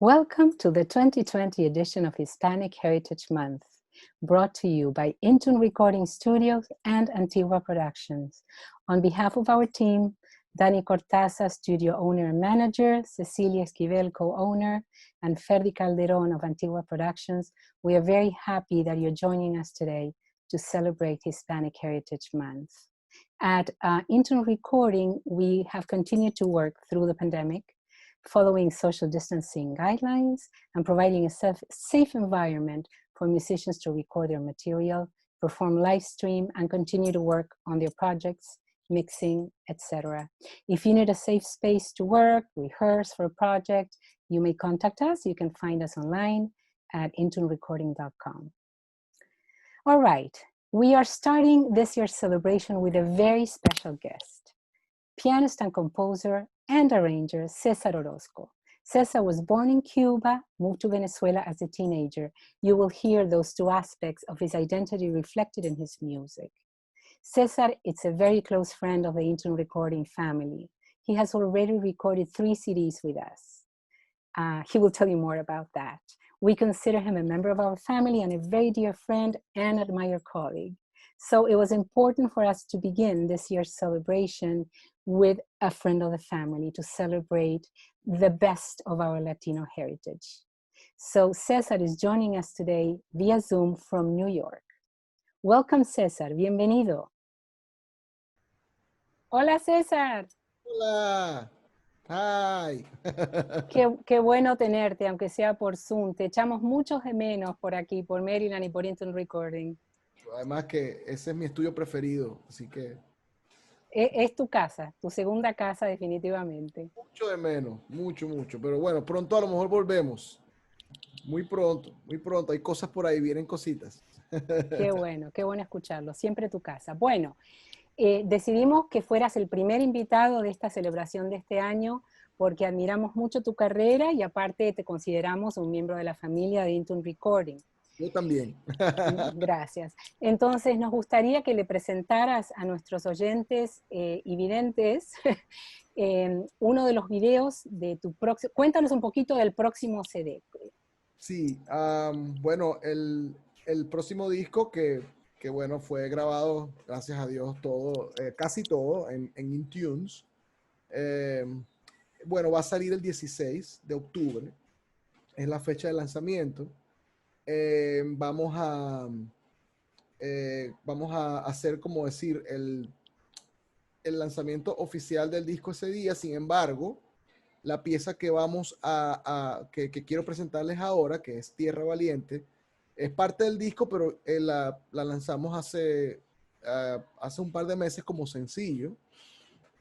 Welcome to the 2020 edition of Hispanic Heritage Month, brought to you by Intune Recording Studios and Antigua Productions. On behalf of our team, Dani Cortázar, studio owner and manager, Cecilia Esquivel, co-owner, and Ferdi Calderon of Antigua Productions, we are very happy that you're joining us today to celebrate Hispanic Heritage Month. At Intune Recording, we have continued to work through the pandemic, following social distancing guidelines and providing a safe environment for musicians to record their material, perform live stream, and continue to work on their projects, mixing, etc. If you need a safe space to work, rehearse for a project, you may contact us. You can find us online at intunerecording.com. All right, we are starting this year's celebration with a very special guest, pianist and composer and arranger Cesar Orozco. Cesar was born in Cuba, moved to Venezuela as a teenager. You will hear those two aspects of his identity reflected in his music. Cesar is a very close friend of the Intune Recording family. He has already recorded 3 CDs with us. He will tell you more about that. We consider him a member of our family and a very dear friend and admired colleague. So it was important for us to begin this year's celebration with a friend of the family to celebrate the best of our Latino heritage. So Cesar is joining us today via Zoom from New York. Welcome, Cesar. Bienvenido. Hola, Cesar. Hola. Hi. Qué bueno tenerte, aunque sea por Zoom. Te echamos muchos de menos por aquí, por Maryland y por Intune Recording. Además que ese es mi estudio preferido, así que... Es tu casa, tu segunda casa definitivamente. Mucho de menos, mucho. Pero bueno, pronto a lo mejor volvemos. Muy pronto. Hay cosas por ahí, vienen cositas. Qué bueno escucharlo. Siempre tu casa. Bueno, decidimos que fueras el primer invitado de esta celebración de este año porque admiramos mucho tu carrera y aparte te consideramos un miembro de la familia de Intune Recording. Yo también. Gracias. Entonces nos gustaría que le presentaras a nuestros oyentes y videntes uno de los videos de tu próximo. Cuéntanos un poquito del próximo CD. Sí, bueno, el próximo disco que bueno, fue grabado, gracias a Dios, todo, casi todo en Intunes. Bueno, va a salir el 16 de octubre, es la fecha de lanzamiento. Vamos a hacer, como decir, el lanzamiento oficial del disco ese día. Sin embargo, la pieza que que quiero presentarles ahora, que es Tierra Valiente, es parte del disco, pero la lanzamos hace un par de meses como sencillo,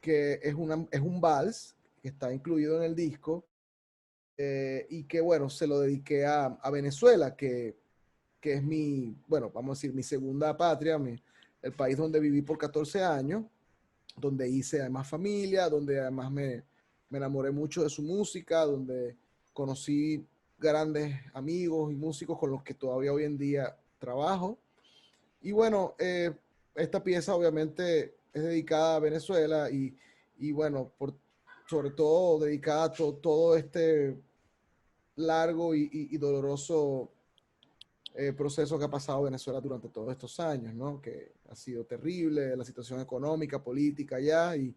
que es un vals que está incluido en el disco, y que bueno, se lo dediqué a Venezuela, que es bueno, vamos a decir, mi segunda patria, el país donde viví por 14 años, donde hice además familia, donde además me enamoré mucho de su música, donde conocí grandes amigos y músicos con los que todavía hoy en día trabajo. Y bueno, esta pieza obviamente es dedicada a Venezuela y bueno, sobre todo dedicada a todo este largo y doloroso proceso que ha pasado Venezuela durante todos estos años, ¿no? Que ha sido terrible, la situación económica, política ya, y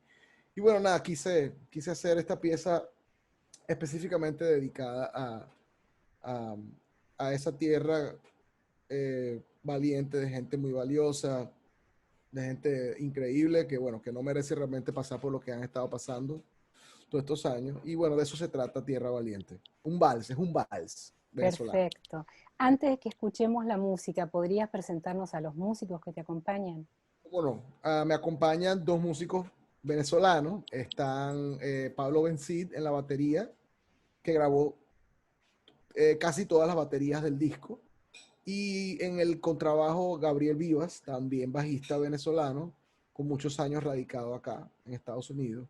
bueno, nada, quise hacer esta pieza específicamente dedicada a, a esa tierra valiente, de gente muy valiosa, de gente increíble, que bueno, que no merece realmente pasar por lo que han estado pasando todos estos años, y bueno, de eso se trata Tierra Valiente. Es un vals venezolano. Perfecto. Antes de que escuchemos la música, ¿podrías presentarnos a los músicos que te acompañan? Bueno, me acompañan 2 músicos venezolanos. Están Pablo Bencid en la batería, que grabó casi todas las baterías del disco. Y en el contrabajo, Gabriel Vivas, también bajista venezolano, con muchos años radicado acá en Estados Unidos.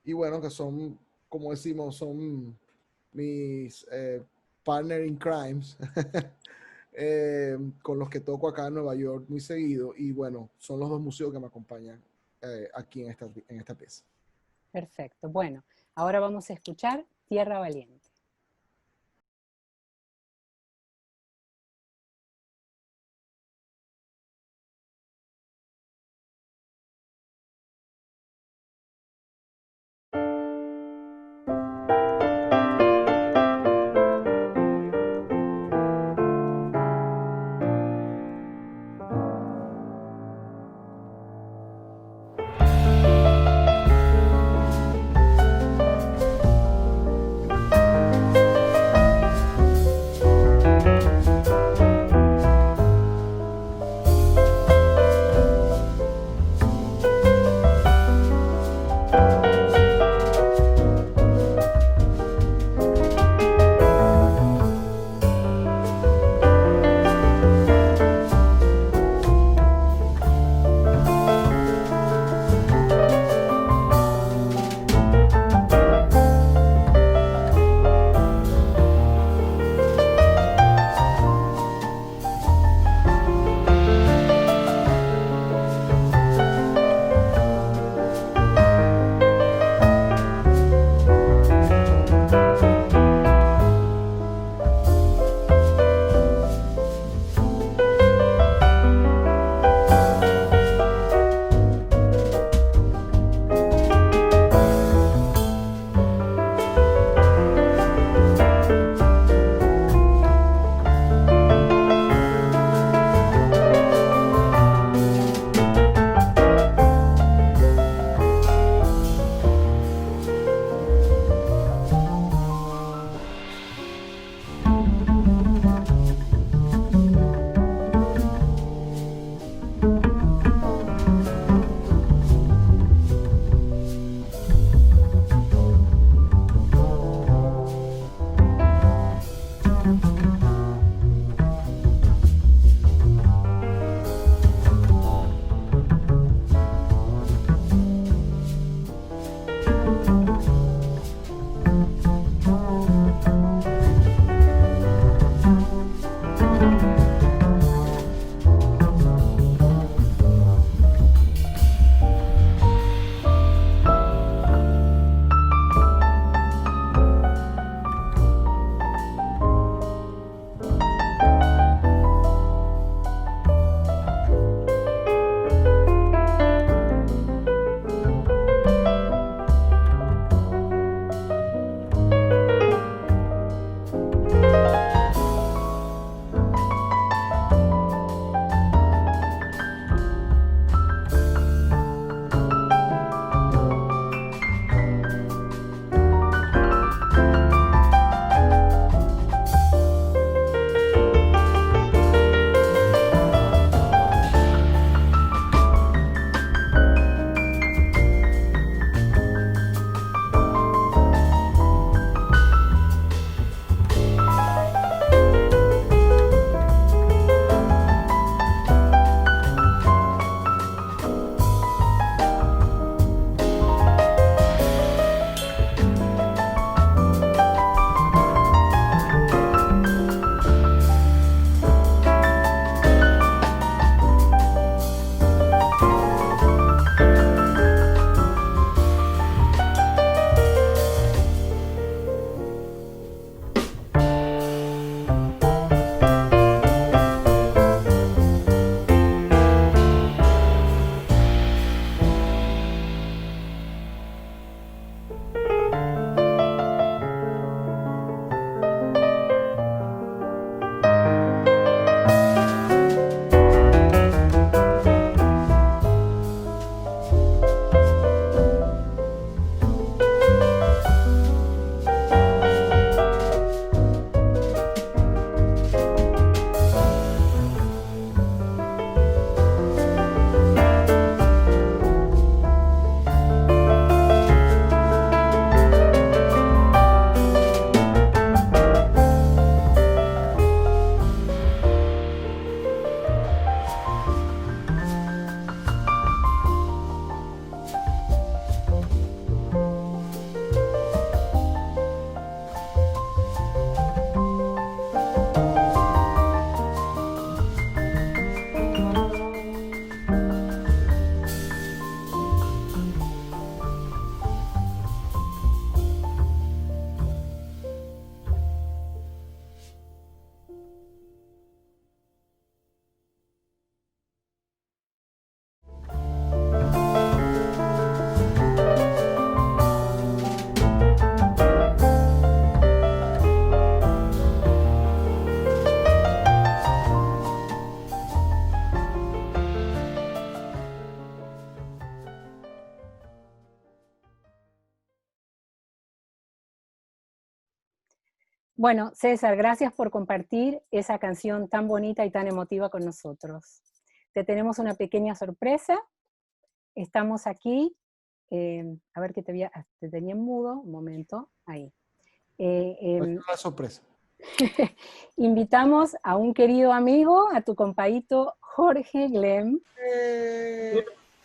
Y bueno, que son, como decimos, son mis partner in crimes. Con los que toco acá en Nueva York muy seguido, y bueno, son los 2 músicos que me acompañan aquí en esta pieza. Perfecto. Bueno, ahora vamos a escuchar Tierra Valiente. Bueno, César, gracias por compartir esa canción tan bonita y tan emotiva con nosotros. Te tenemos una pequeña sorpresa. Estamos aquí. A ver que te tenía en mudo. Un momento. Ahí. ¿Cuál es la sorpresa? Invitamos a un querido amigo, a tu compadito Jorge Glem.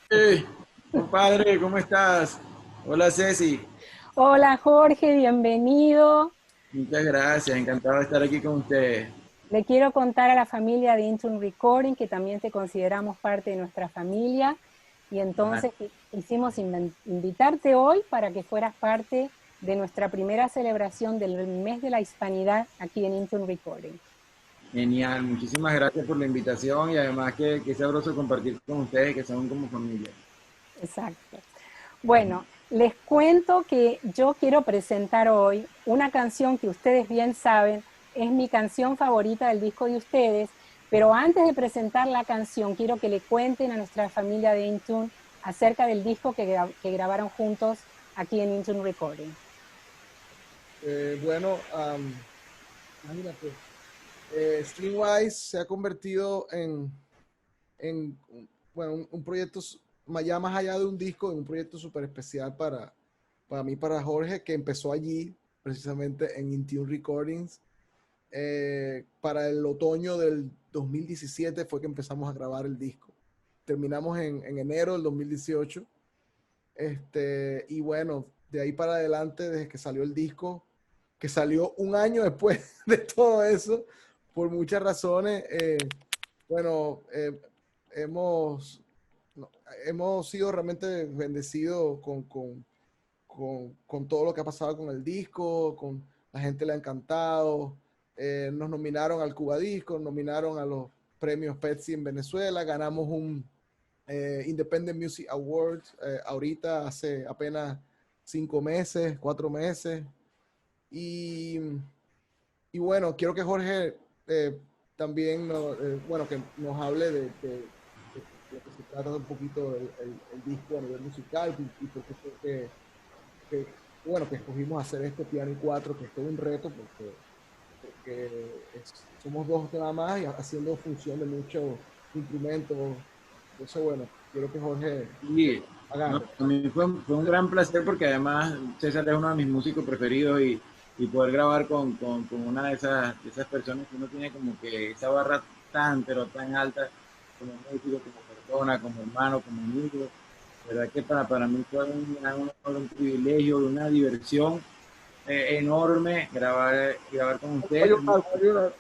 Hey, compadre, ¿cómo estás? Hola Ceci, Hola Jorge, bienvenido. muchas gracias, encantado de estar aquí con ustedes. Le quiero contar a la familia de Intune Recording que también te consideramos parte de nuestra familia y entonces quisimos invitarte hoy para que fueras parte de nuestra primera celebración del mes de la hispanidad aquí en Intune Recording. Genial, muchísimas gracias por la invitación y además que sabroso compartir con ustedes que son como familia. Exacto. Bueno, les cuento que yo quiero presentar hoy una canción que ustedes bien saben, es mi canción favorita del disco de ustedes, pero antes de presentar la canción, quiero que le cuenten a nuestra familia de Intune acerca del disco que grabaron juntos aquí en Intune Recording. Bueno, imagínate, Streamwise se ha convertido en bueno, un proyecto ya más allá de un disco, en un proyecto súper especial para mí, para Jorge, que empezó allí, precisamente en Intune Recordings. Para el otoño del 2017 fue que empezamos a grabar el disco. Terminamos en enero del 2018. Y bueno, de ahí para adelante, desde que salió el disco, que salió un año después de todo eso, por muchas razones, bueno, hemos, no, hemos sido realmente bendecidos con todo lo que ha pasado con el disco, con la gente le ha encantado. Nos nominaron al Cuba Disco, nos nominaron a los premios Pepsi en Venezuela, ganamos un Independent Music Awards ahorita hace apenas 5 meses, 4 meses. Y, y bueno, quiero que Jorge también bueno, que nos hable de lo que se trata un poquito el disco a nivel musical y por qué fue que, bueno, que escogimos hacer este piano y cuatro, que es todo un reto porque somos dos nada más y haciendo función de muchos instrumentos. Entonces, bueno, quiero que Jorge Y no, haga. a mí fue un gran placer porque además César es uno de mis músicos preferidos y poder grabar con una de esas personas que uno tiene como que esa barra tan, pero tan alta como músico, como persona, como hermano, como amigo. La verdad que para mí fue un privilegio, una diversión enorme grabar con Voy a ustedes. llorar, voy a llorar.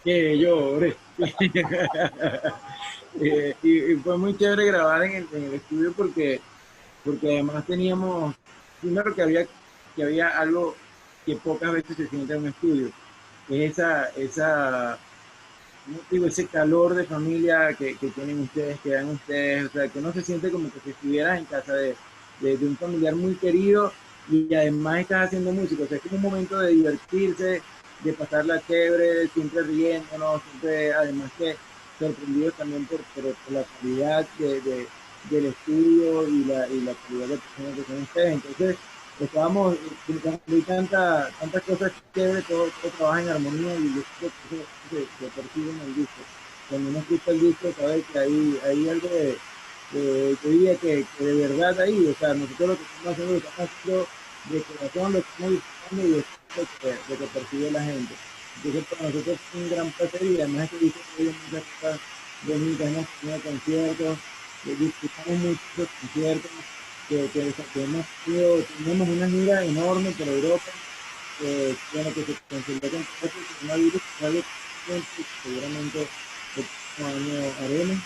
Que llore. Y fue muy chévere grabar en el estudio porque además teníamos, primero que había algo que pocas veces se siente en un estudio, es ¿cómo digo? Ese calor de familia que tienen ustedes, que dan ustedes, o sea, que no se siente como que si estuvieras en casa de un familiar muy querido y además estás haciendo música, o sea, es como un momento de divertirse, de pasarla chévere, siempre riéndonos, siempre, además que sorprendidos también por la calidad del estudio y la calidad de personas que son ustedes. Entonces, estábamos, hay tantas cosas chéveres, todo trabaja en armonía y yo creo que eso se percibe en el disco. Cuando uno escucha el disco, sabe que hay algo yo diría que de verdad ahí, o sea, nosotros lo que estamos haciendo, lo estamos haciendo de corazón, lo estamos disfrutando y es lo que percibe la gente. Entonces, para nosotros es un gran placer y además este disco tiene muchas cosas bonitas, hemos tenido conciertos, disfrutamos muchos conciertos, que hemos tenido, tenemos una gira enorme por Europa, bueno, que se consolidó con el coronavirus, algo que seguramente el próximo año haremos.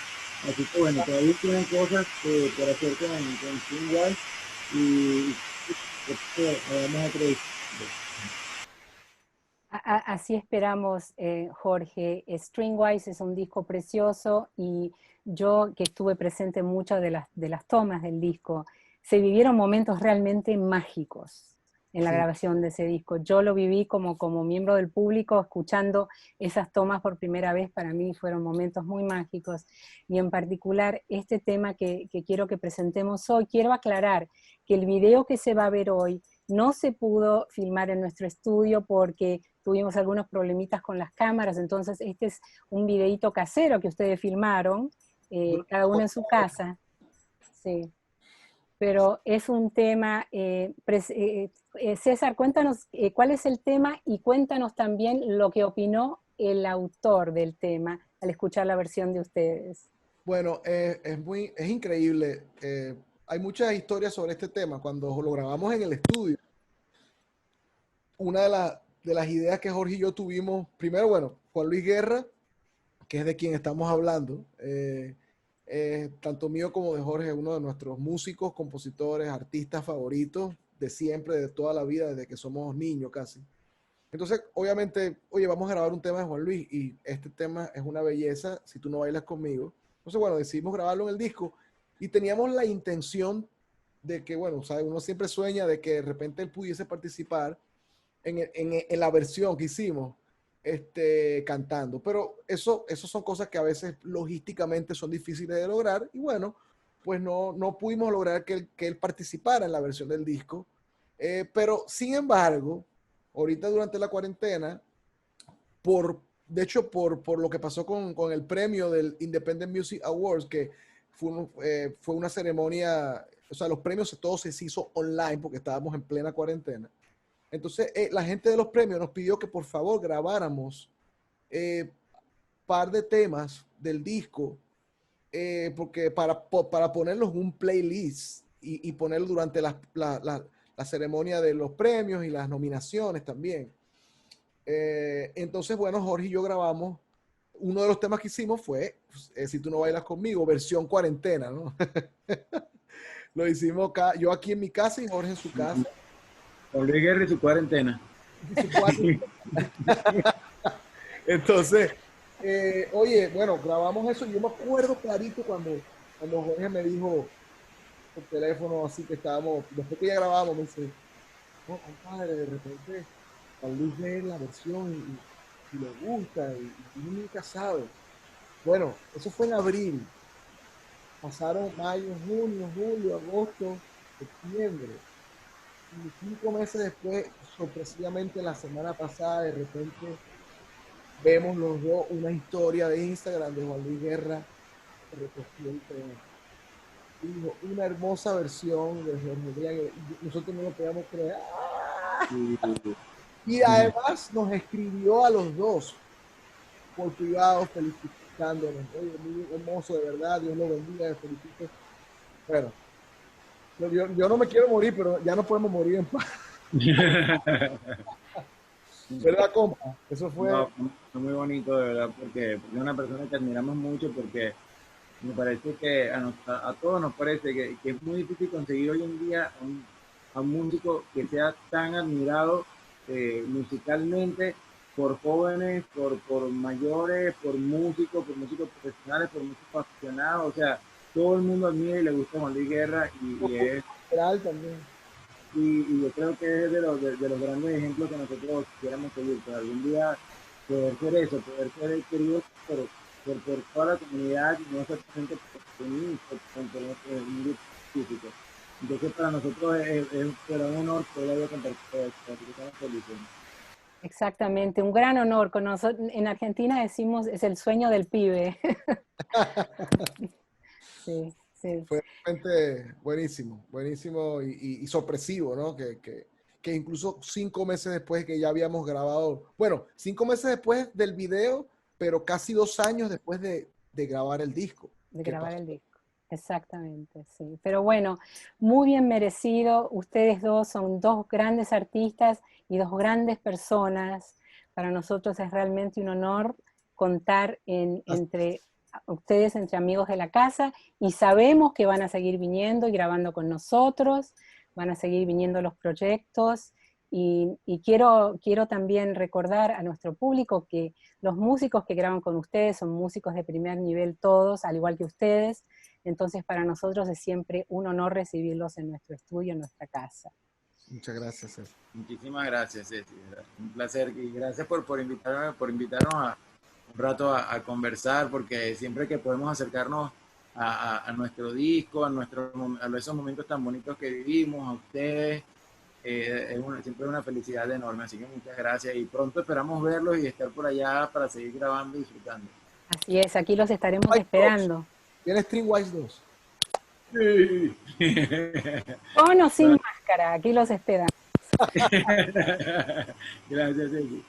Así que bueno, todavía tienen cosas por hacer con Streamwise y vamos a creer. Así esperamos, Jorge. Stringwise es un disco precioso y yo que estuve presente en muchas de las tomas del disco, se vivieron momentos realmente mágicos en la Sí. grabación de ese disco. Yo lo viví como miembro del público, escuchando esas tomas por primera vez, para mí fueron momentos muy mágicos. Y en particular, este tema que quiero que presentemos hoy, quiero aclarar que el video que se va a ver hoy no se pudo filmar en nuestro estudio porque tuvimos algunos problemitas con las cámaras, entonces este es un videíto casero que ustedes filmaron, cada uno en su casa. Sí. Pero es un tema, César, cuéntanos cuál es el tema y cuéntanos también lo que opinó el autor del tema al escuchar la versión de ustedes. Bueno, es increíble. Hay muchas historias sobre este tema. Cuando lo grabamos en el estudio, una de las ideas que Jorge y yo tuvimos, primero, bueno, Juan Luis Guerra, que es de quien estamos hablando, tanto mío como de Jorge, uno de nuestros músicos, compositores, artistas favoritos de siempre, de toda la vida, desde que somos niños casi. Entonces, obviamente, oye, vamos a grabar un tema de Juan Luis y este tema es una belleza, si tú no bailas conmigo. Entonces, bueno, decidimos grabarlo en el disco y teníamos la intención de que, bueno, ¿sabes? Uno siempre sueña de que de repente él pudiese participar en la versión que hicimos, cantando. Pero eso son cosas que a veces logísticamente son difíciles de lograr y bueno, pues no pudimos lograr que él participara en la versión del disco. Pero, sin embargo, ahorita durante la cuarentena, de hecho, por lo que pasó con el premio del Independent Music Awards, que fue una ceremonia, o sea, los premios todos se hizo online porque estábamos en plena cuarentena. Entonces, la gente de los premios nos pidió que por favor grabáramos par de temas del disco, porque para ponerlos en un playlist y ponerlo durante la ceremonia de los premios y las nominaciones también. Entonces, bueno, Jorge y yo grabamos, uno de los temas que hicimos fue Si tú no bailas conmigo, versión cuarentena, ¿no? Lo hicimos yo aquí en mi casa y Jorge en su casa. Juan Luis Guerra y su cuarentena. Entonces, oye, bueno, grabamos eso y yo me acuerdo clarito cuando Jorge me dijo por teléfono, así que estábamos, después que ya grabamos, me dice, no, compadre, de repente Juan Luis ve la versión y le gusta y uno nunca sabe. Bueno, eso fue en abril. Pasaron mayo, junio, julio, agosto, septiembre. Y 5 meses después, sorpresivamente la semana pasada, de repente vemos los dos una historia de Instagram de Juan Luis Guerra que recogió el tema. Dijo, una hermosa versión de Jorge Draghi. Nosotros no lo podíamos creer. Y además nos escribió a los dos por privado felicitándonos. Oye, muy hermoso, de verdad, Dios lo bendiga, les felicito. Bueno, yo no me quiero morir, pero ya no podemos morir en paz. ¿Verdad, compa? Eso fue... No, fue muy bonito, de verdad, porque es una persona que admiramos mucho, porque me parece que a todos nos parece que es muy difícil conseguir hoy en día a un músico que sea tan admirado musicalmente por jóvenes, por mayores, por músicos profesionales, por músicos aficionados. O sea, todo el mundo admira y le gusta Juan Luis Guerra y es... también. Y yo creo que es de los grandes ejemplos que nosotros quisiéramos seguir, que algún día poder ser eso, poder ser querido por toda la comunidad y no solamente por mí, por nuestro mundo físico. Entonces para nosotros es un honor poder haber compartido esto, que estamos felices. Exactamente, un gran honor. Con nosotros, en Argentina decimos, es el sueño del pibe. Sí, sí. Fue realmente buenísimo, buenísimo y sorpresivo, ¿no? Que incluso 5 meses después que ya habíamos grabado, bueno, 5 meses después del video, pero casi 2 años después de grabar el disco. De grabar el disco, exactamente, sí. Pero bueno, muy bien merecido. Ustedes dos son dos grandes artistas y dos grandes personas. Para nosotros es realmente un honor contar entre ustedes, entre amigos de la casa, y sabemos que van a seguir viniendo y grabando con nosotros, van a seguir viniendo los proyectos, y quiero también recordar a nuestro público que los músicos que graban con ustedes son músicos de primer nivel todos, al igual que ustedes, entonces para nosotros es siempre un honor recibirlos en nuestro estudio, en nuestra casa. Muchas gracias, Ceci. Muchísimas gracias, Ceci. Un placer y gracias por invitarnos un rato a conversar, porque siempre que podemos acercarnos a nuestro disco, a esos momentos tan bonitos que vivimos, a ustedes, siempre es una felicidad enorme, así que muchas gracias y pronto esperamos verlos y estar por allá para seguir grabando y disfrutando. Así es, aquí los estaremos Streamwise 2. esperando. Viene Streamwise 2. Sí. Con o sin máscara, aquí los esperamos. Gracias, Ceci.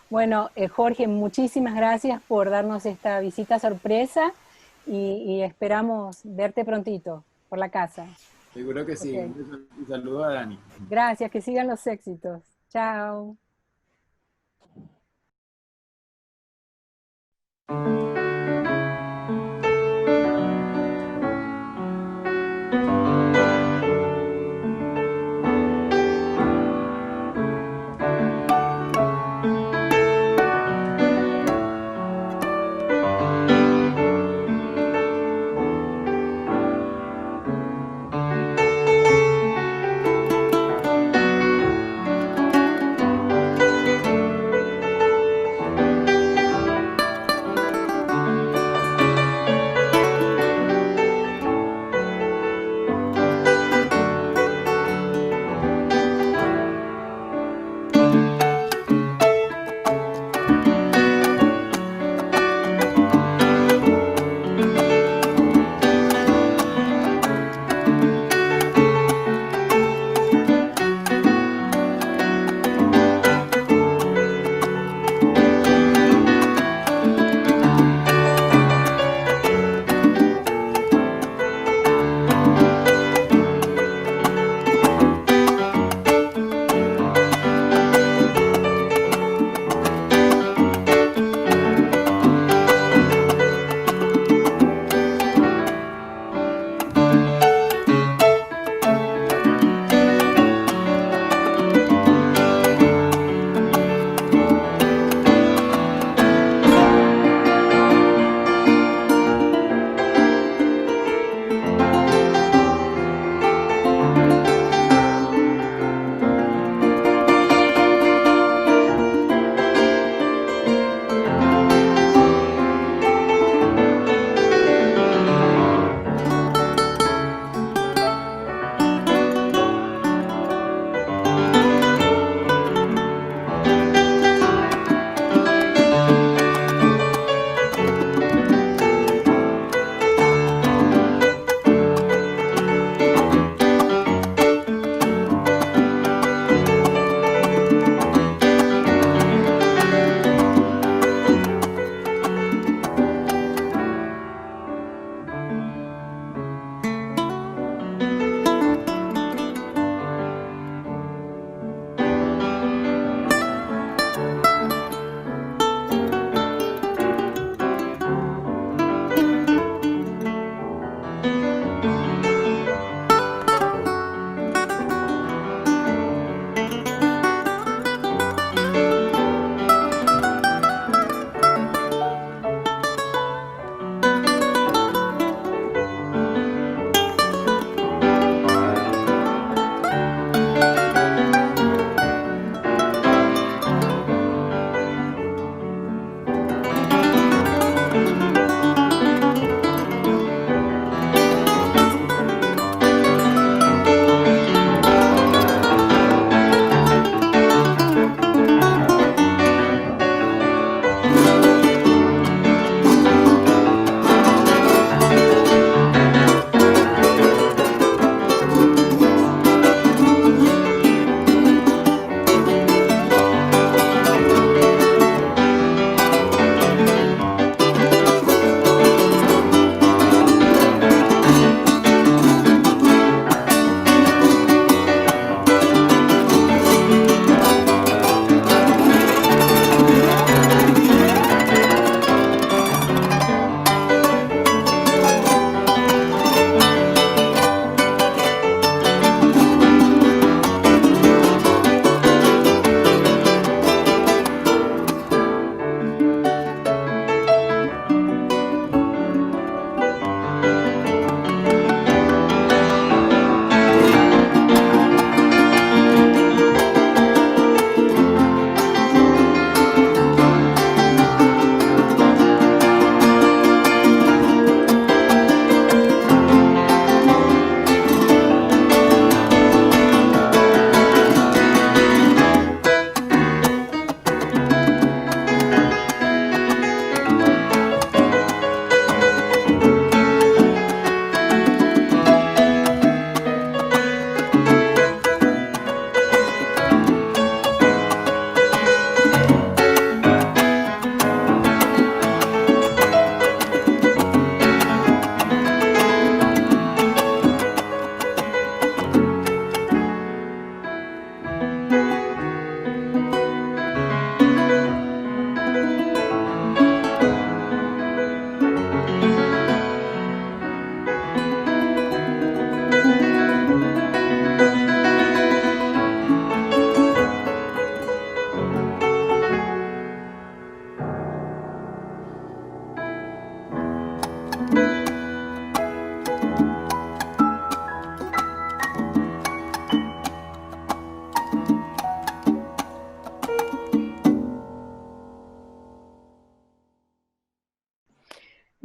Bueno, Jorge, muchísimas gracias por darnos esta visita sorpresa y esperamos verte prontito por la casa. Seguro que sí. Ok. Un saludo a Dani. Gracias, que sigan los éxitos. Chao.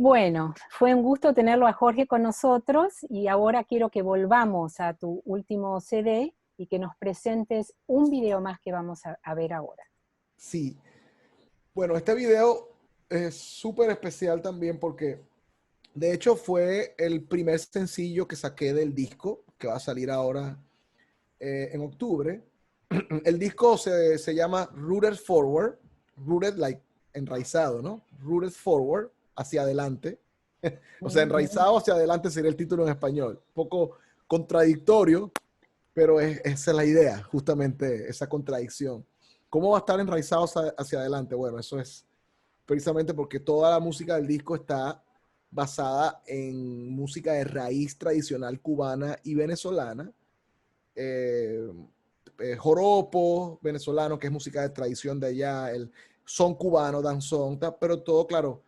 Bueno, fue un gusto tenerlo a Jorge con nosotros y ahora quiero que volvamos a tu último CD y que nos presentes un video más que vamos a ver ahora. Sí. Bueno, este video es súper especial también porque, de hecho, fue el primer sencillo que saqué del disco, que va a salir ahora en octubre. El disco se llama Rooted Forward, rooted like enraizado, ¿no? Rooted Forward, hacia adelante. O sea, enraizado hacia adelante sería el título en español. Un poco contradictorio, pero esa es la idea, justamente esa contradicción. ¿Cómo va a estar enraizado hacia adelante? Bueno, eso es precisamente porque toda la música del disco está basada en música de raíz tradicional cubana y venezolana. Joropo venezolano, que es música de tradición de allá, el son cubano, danzón, pero todo, claro,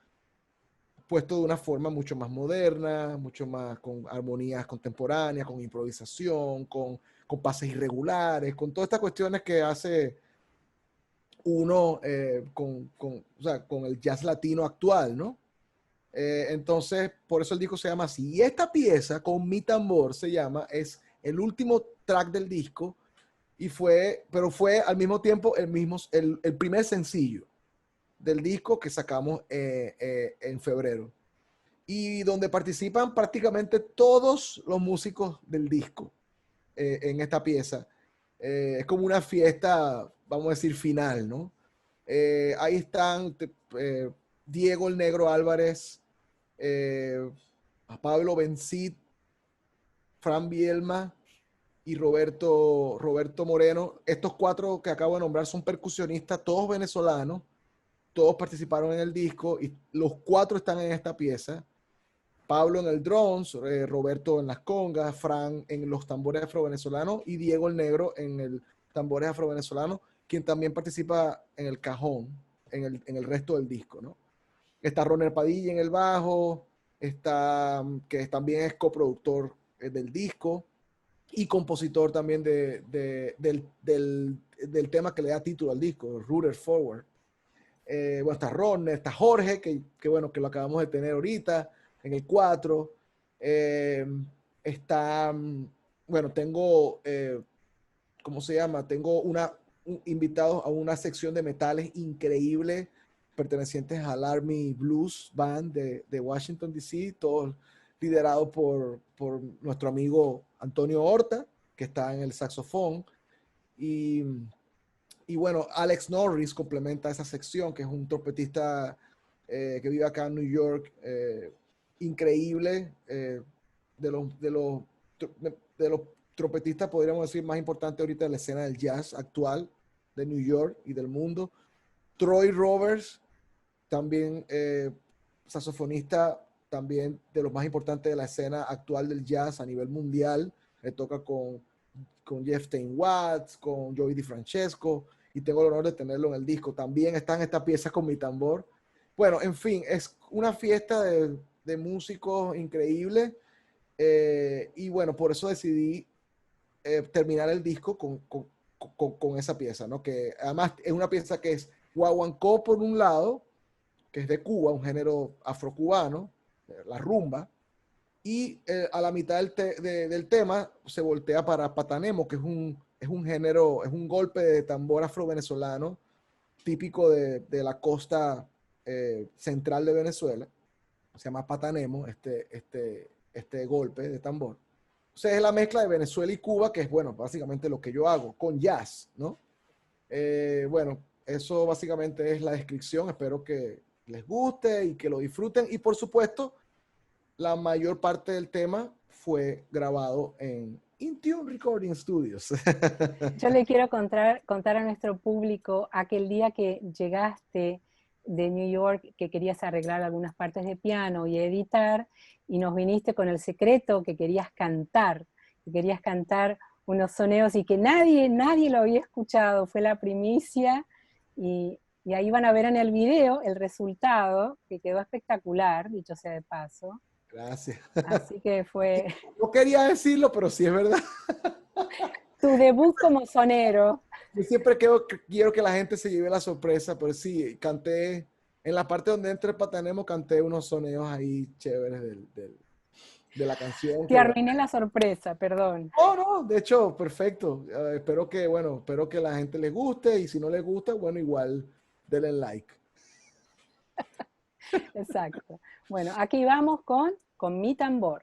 puesto de una forma mucho más moderna, mucho más con armonías contemporáneas, con improvisación, con pases irregulares, con todas estas cuestiones que hace uno o sea, con el jazz latino actual, ¿no? Entonces, por eso el disco se llama así. Y esta pieza, con mi tambor, se llama, es el último track del disco, pero fue al mismo tiempo el primer sencillo del disco que sacamos en febrero. Y donde participan prácticamente todos los músicos del disco en esta pieza. Es como una fiesta, vamos a decir, final, ¿no? Ahí están Diego el Negro Álvarez, a Pablo Bencid, Fran Bielma y Roberto Moreno. Estos cuatro que acabo de nombrar son percusionistas, todos venezolanos, todos participaron en el disco y los cuatro están en esta pieza. Pablo en el drums, Roberto en las congas, Fran en los tambores afrovenezolanos y Diego el Negro en el tambores afrovenezolanos, quien también participa en el cajón, en el resto del disco, ¿no? Está Ronald Padilla en el bajo, que también es coproductor del disco y compositor también del tema que le da título al disco, Rooted Forward. Bueno, está Ron, está Jorge, que bueno, que lo acabamos de tener ahorita, en el 4. Bueno, tengo, ¿cómo se llama? Tengo invitados a una sección de metales increíble, pertenecientes al Army Blues Band de Washington, D.C., todos liderados por nuestro amigo Antonio Horta, que está en el saxofón, y bueno, Alex Norris complementa esa sección, que es un trompetista que vive acá en New York, increíble, de los trompetistas, podríamos decir, más importantes ahorita en la escena del jazz actual de New York y del mundo. Troy Roberts, también saxofonista, también de los más importantes de la escena actual del jazz a nivel mundial. Le toca con Jeff Tain Watts, con Joey DiFrancesco, y tengo el honor de tenerlo en el disco. También están estas piezas con mi tambor. Bueno, en fin, es una fiesta de músicos increíble, y bueno, por eso decidí terminar el disco con esa pieza, ¿no? Que además es una pieza que es guaguancó por un lado, que es de Cuba, un género afrocubano, la rumba, y a la mitad del tema se voltea para patanemo, que es un género, es un golpe de tambor afro-venezolano típico de la costa central de Venezuela. Se llama patanemo, este golpe de tambor. O sea, es la mezcla de Venezuela y Cuba, que es, bueno, básicamente lo que yo hago, con jazz, ¿no? Bueno, eso básicamente es la descripción. Espero que les guste y que lo disfruten. Y por supuesto, la mayor parte del tema fue grabado en Intune Recording Studios. Yo le quiero contar a nuestro público aquel día que llegaste de New York, que querías arreglar algunas partes de piano y editar, y nos viniste con el secreto que querías cantar unos soneos y que nadie lo había escuchado, fue la primicia, y ahí van a ver en el video el resultado, que quedó espectacular, dicho sea de paso. Gracias. Así que fue... No quería decirlo, pero sí es verdad. Tu debut como sonero. Yo siempre quiero que la gente se lleve la sorpresa, pero sí, canté en la parte donde entra el patanemo canté unos sonidos ahí chéveres de la canción. Te arruiné la sorpresa, perdón. No, de hecho, perfecto. Espero que la gente les guste y si no les gusta, bueno, igual denle like. Exacto. Bueno, aquí vamos con mi tambor.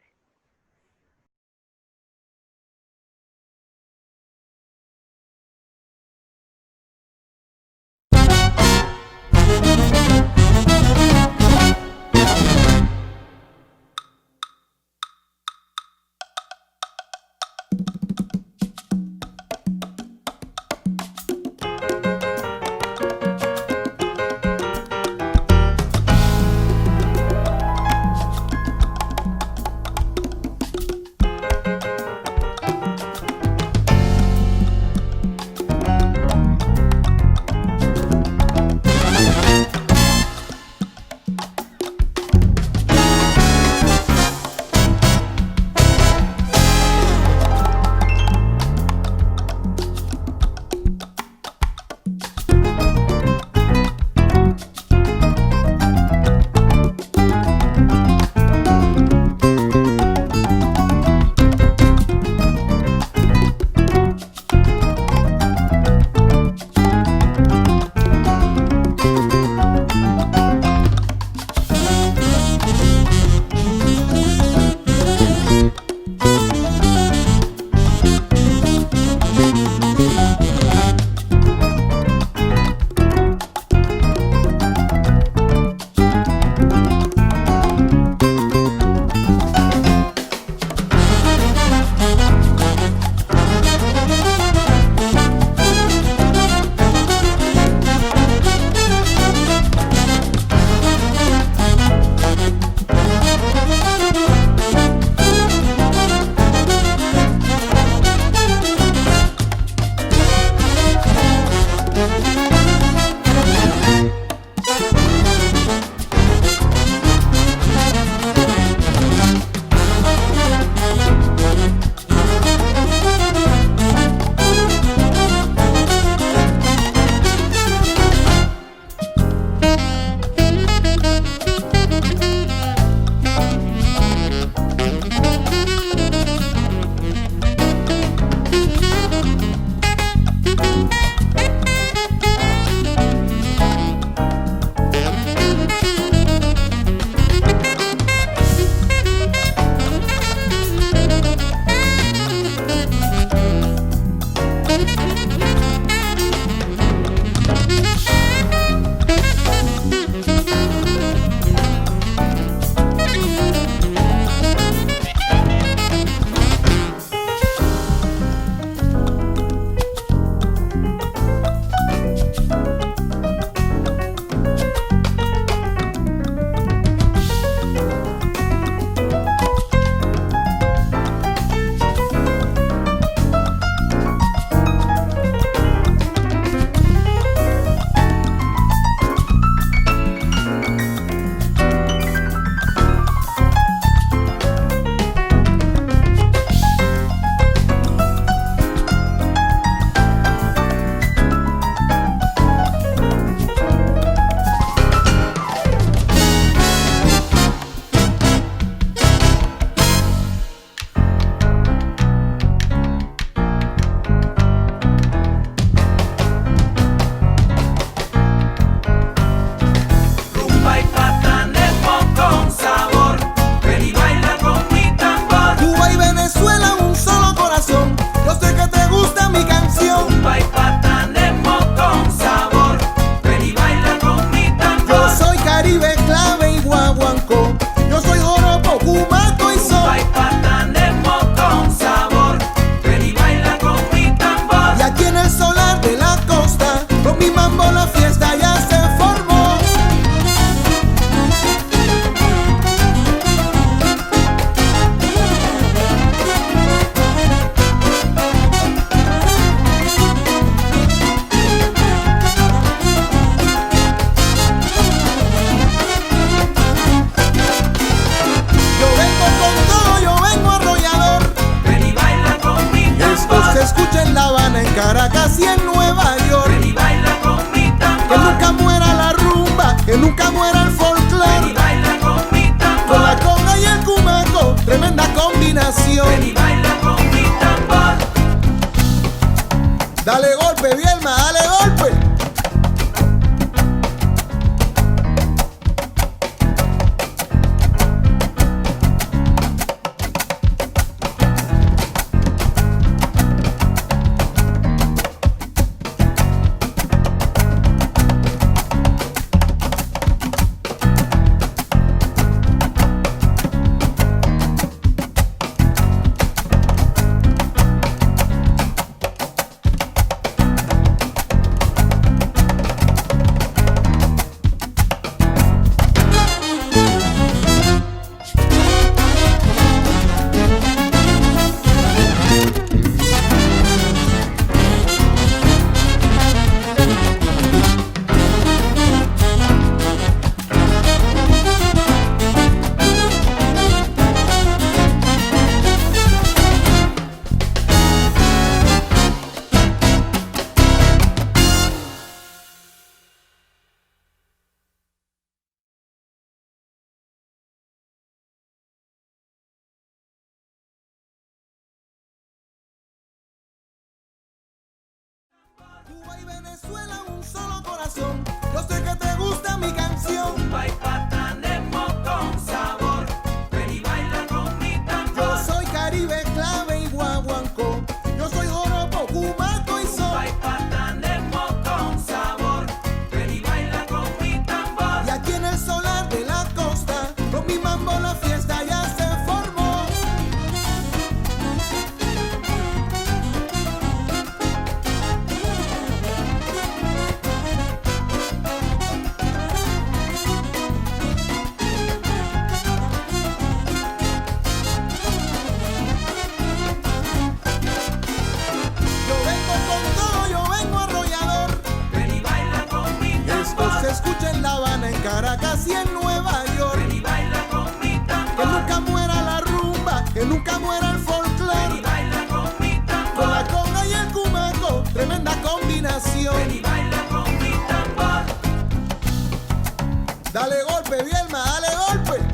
Caracas y en Nueva York. Ven y baila con mi tambor. Que nunca muera la rumba, que nunca muera Dale golpe, Vielma, dale golpe. Cuba y Venezuela, un solo corazón. Yo sé que te gusta mi canción. Cuba y patanemo con sabor. Ven y baila con mi tambor. Yo soy Caribe, clave y guaguancó. Yo soy joropo, cumaco y son. Cuba y patanemo con sabor. Ven y baila con mi tambor. Y aquí en el solar de la costa, con mi mambo la fiesta ya se formó. Yo vengo con todo, yo vengo arrollador. Ven y baila con mi Esto tambor. se escucha en La Habana, en Caracas y en Nueva York. Ven y baila con mi Que tambor. nunca muera la rumba, que nunca muera el Ven y folclore. baila con mi Con la tambor. conga y el cumaco, tremenda combinación. Ven y baila con mi tambor. Dale golpe, Vielma, dale golpe.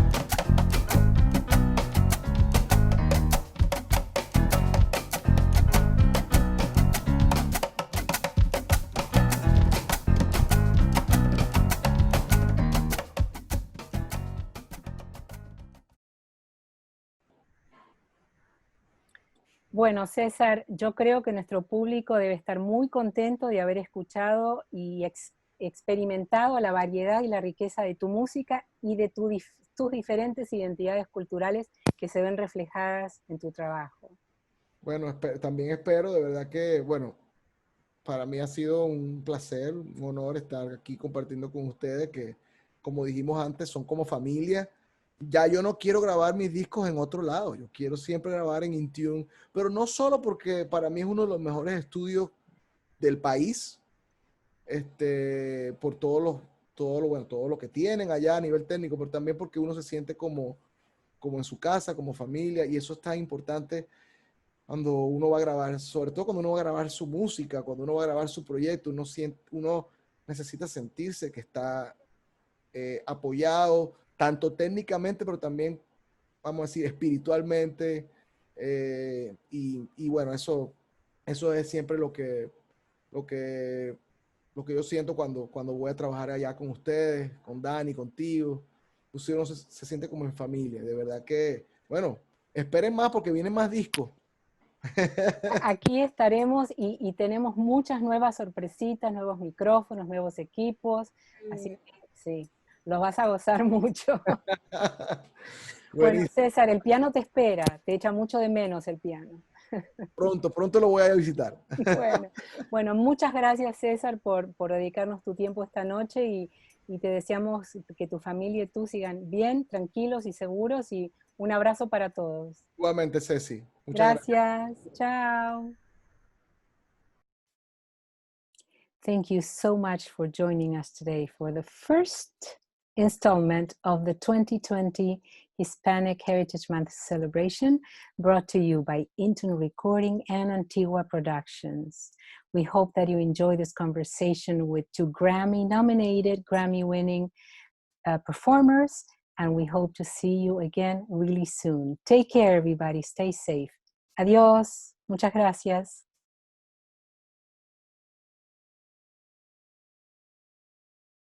Bueno, César, yo creo que nuestro público debe estar muy contento de haber escuchado y experimentado la variedad y la riqueza de tu música y de tus diferentes identidades culturales que se ven reflejadas en tu trabajo. Bueno, también espero, de verdad que, bueno, para mí ha sido un placer, un honor estar aquí compartiendo con ustedes, que como dijimos antes, son como familia. Ya yo no quiero grabar mis discos en otro lado, yo quiero siempre grabar en Intune, pero no solo porque para mí es uno de los mejores estudios del país, por todo lo que tienen allá a nivel técnico, pero también porque uno se siente como en su casa, como familia, y eso es tan importante cuando uno va a grabar, sobre todo cuando uno va a grabar su música, cuando uno va a grabar su proyecto, uno necesita sentirse que está apoyado, tanto técnicamente, pero también, vamos a decir, espiritualmente, y bueno, eso es siempre lo que yo siento cuando voy a trabajar allá con ustedes, con Dani, contigo. Uno se siente como en familia, de verdad que, bueno, esperen más porque vienen más discos. Aquí estaremos y tenemos muchas nuevas sorpresitas, nuevos micrófonos, nuevos equipos, así que sí, los vas a gozar mucho. Bueno, César, el piano te espera, te echa mucho de menos el piano. Pronto lo voy a visitar. Bueno, muchas gracias, César, por dedicarnos tu tiempo esta noche y te deseamos que tu familia y tú sigan bien, tranquilos y seguros, y un abrazo para todos. Igualmente, Ceci. Muchas gracias. Chao. Thank you so much for joining us today for the first installment of the 2020 Hispanic Heritage Month celebration, brought to you by Intune Recording and Antigua Productions. We hope that you enjoy this conversation with two Grammy-nominated, Grammy-winning performers, and we hope to see you again really soon. Take care, everybody. Stay safe. Adiós. Muchas gracias.